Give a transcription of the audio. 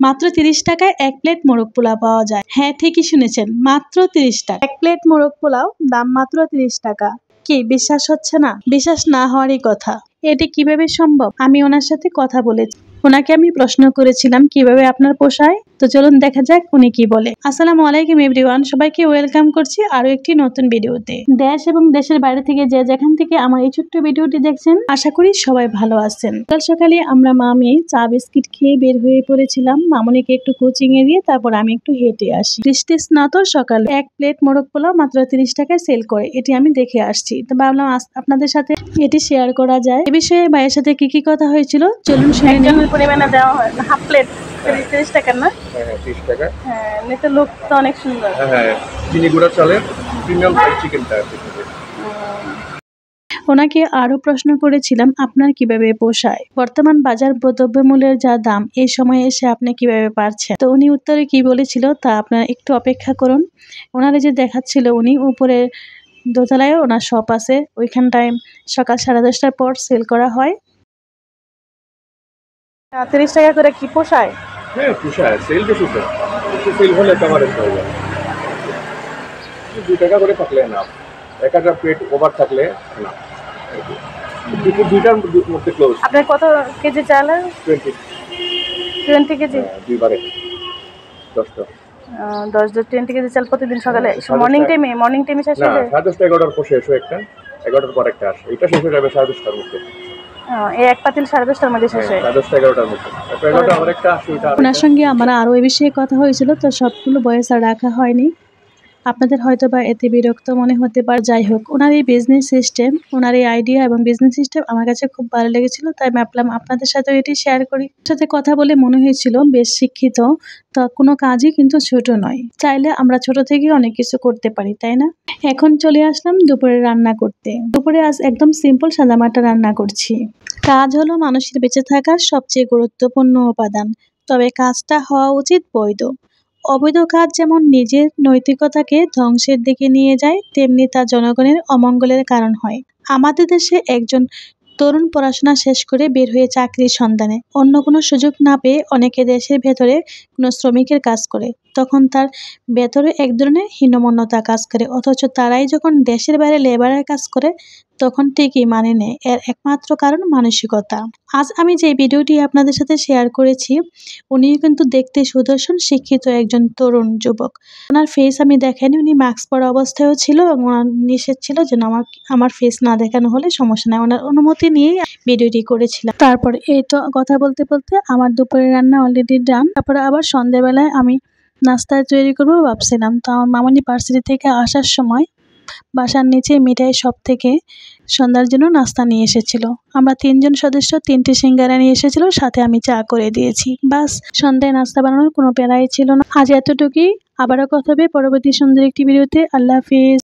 মাত্র 30 টাকায় 1 প্লেট মোরগ পোলাও পাওয়া যায়। হ্যাঁ, ঠিকই শুনেছেন, মাত্র 30 টাকা। 1 প্লেট মোরগ পোলাও দাম মাত্র 30 টাকা। কি বিশ্বাস হচ্ছে না? বিশ্বাস না হওয়ারই কথা। এটি কিভাবে সম্ভব? আমি ওনার সাথে কথা বলেছি। ওনাকে আমি প্রশ্ন করেছিলাম কিভাবে আপনার পোষায়। তো চলুন দেখা যাক উনি কি বলে। আসসালামু আলাইকুম এভরিওয়ান, সবাইকে ওয়েলকাম করছি আরো একটি নতুন ভিডিওতে। দেশ এবং দেশের বাইরে থেকে যে যেখান থেকে আমার এই ছোট্ট ভিডিওটি দেখছেন, আশা করি সবাই ভালো আছেন। সকাল সকালে আমরা মামি চা বিস্কিট খেয়ে বের হয়ে পড়েছিলাম। মামুনিকে একটু কোচিং এ দিয়ে তারপর আমি একটু হেঁটে আসি। বৃষ্টি স্নাত সকাল 1 প্লেট মোরগ পোলাও মাত্র 30 টাকায় সেল করে, এটি আমি দেখে আসছি। তো ভাবলাম আপনাদের সাথে এটি শেয়ার করা যায়। এ বিষয়ে ভাইয়ের সাথে কি কথা হয়েছিল চলুন শুনে নিই। পরিমাণে দেওয়া হয় হাফ প্লেট 30 টাকা না? হ্যাঁ 30 টাকা। হ্যাঁ, নিতে লোক তো অনেক সুন্দর। হ্যাঁ, চিনি গুঁড়া চালের প্রিমিয়াম ফ্রাইড চিকেনটা আছে। ওনাকে আরো প্রশ্ন করেছিলাম আপনার কিভাবে পোষায়, বর্তমান বাজার দ্রব্যমূল্যের যা দাম এই সময়ে এসে আপনি কিভাবে পারছেন। তো উনি উত্তরে কি বলেছিল তা আপনারা একটু অপেক্ষা করুন। ওনারা যে দেখাচ্ছিল, উনি উপরে দোতলায় ওনার শপ আছে, ওইখানটায় সকাল 10:30টার পর সেল করা হয়। 30 টাকা করে কি পোষায়? হ্যাঁ পোষায়, সেল বেশি তো, সেল হলে তো আমার হয়ে যায়। 2 টাকা করে থাকলে না, একটা প্লেট ওভার থাকলে না, দুপুর 2টার মধ্যে ক্লোজ। আপনার কত কেজি চাল? 20 কেজি। দুইবারে 10টা। 20 কেজি চাল প্রতিদিন সকালে মর্নিং টাইমে শেষ হয়ে যায়। 10:30 11টার পর শেষ হয় একটা, 11টার পর একটা আসে, এটা শেষ হয়ে যাবে 10:30টার মধ্যে। এই এক পাতিল 10:30টার মধ্যে শেষ হয়। 10:30 11টার মধ্যে, 11টা আমার একটা আসে। ওনার সঙ্গে আমার আরো এই বিষয়ে কথা হয়েছিল, তো সবগুলো ভয়েস আর রাখা হয়নি। আপনাদের হয়তো বা এতে বিরক্ত মনে হতে পারে। যাই হোক, ওনার এই বিজনেস সিস্টেম, ওনার এই আইডিয়া এবং বিজনেস সিস্টেম আমার কাছে খুব ভালো লেগেছিল, তাই ভাবলাম আপনাদের সাথে এটি শেয়ার করি। সাথে কথা বলে মনে হয়েছিল বেশ শিক্ষিত। তো কোনো কাজই কিন্তু ছোট নয়, চাইলে আমরা ছোট থেকে অনেক কিছু করতে পারি, তাই না? এখন চলে আসলাম দুপুরে রান্না করতে। দুপুরে আজ একদম সিম্পল সাদামাটা রান্না করছি। কাজ হলো মানুষের বেঁচে থাকার সবচেয়ে গুরুত্বপূর্ণ উপাদান, তবে কাজটা হওয়া উচিত বৈধ। অবৈধ কাজ যেমন নিজের নৈতিকতাকে ধ্বংসের দিকে নিয়ে যায়, তেমনি তা জনগণের অমঙ্গলের কারণ হয়। আমাদের দেশে একজন তরুণ পড়াশোনা শেষ করে বের হয়ে চাকরির সন্ধানে অন্য কোনো সুযোগ না পেয়ে অনেকে দেশের ভেতরে কোনো শ্রমিকের কাজ করে। তখন তার ভেতরে এক ধরনের হীনমন্যতা কাজ করে, অথচ তারাই যখন দেশের বাইরে লেবারের কাজ করে তখন ঠিকই মানে নেয়। এর একমাত্র কারণ মানসিকতা। আজ আমি যে ভিডিওটি আপনাদের সাথে শেয়ার করেছি, উনিও কিন্তু দেখতে সুদর্শন, শিক্ষিত একজন তরুণ যুবক। ওনার ফেস আমি দেখাইনি, উনি মাস্ক পরা অবস্থায়ও ছিল এবং ওনার নিষেধ ছিল যে আমার ফেস না দেখানো হলে সমস্যা নাই। ওনার অনুমতি নিয়েই ভিডিওটি করেছিলাম। তারপর এই তো কথা বলতে বলতে আমার দুপুরের রান্না অলরেডি ডান। তারপরে আবার সন্ধ্যাবেলায় আমি নাস্তা তৈরি করবো ভাবছিলাম। তো আমার মামনি ভার্সিটি থেকে আসার সময় বাসার নিচে মিঠাই শপ থেকে সন্ধ্যার জন্য নাস্তা নিয়ে এসেছিল। আমরা 3 জন সদস্য 3টি সিঙ্গারা নিয়ে এসেছিল, সাথে আমি চা করে দিয়েছি। বাস, সন্ধ্যায় নাস্তা বানানোর কোনো প্যারাই ছিল না। আজ এতটুকুই, আবারও কথা হবে পরবর্তী সুন্দর একটি ভিডিওতে। আল্লাহ হাফিজ।